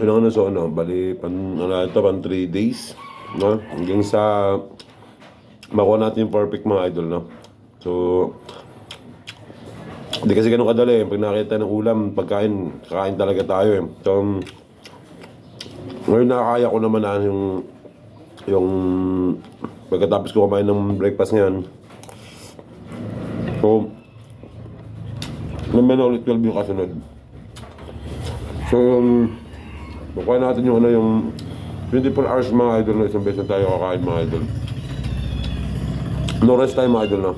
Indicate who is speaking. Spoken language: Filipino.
Speaker 1: Ano so ano, bali ito pan 3 days, no? Hanggang sa makuha natin yung perfect mga idol, no? So hindi kasi ganun kadali. Pag nakita ng ulam, pagkain, kakain talaga tayo eh. So ngayon nakakaya ko naman na yung pagkatapos ko kumain ng breakfast ngayon. So naman na ulit 12 yung kasunod. So bukuha natin yung yung 24 hours mga idol na isang beses tayo kakain mga idol. No rest time mga idol na.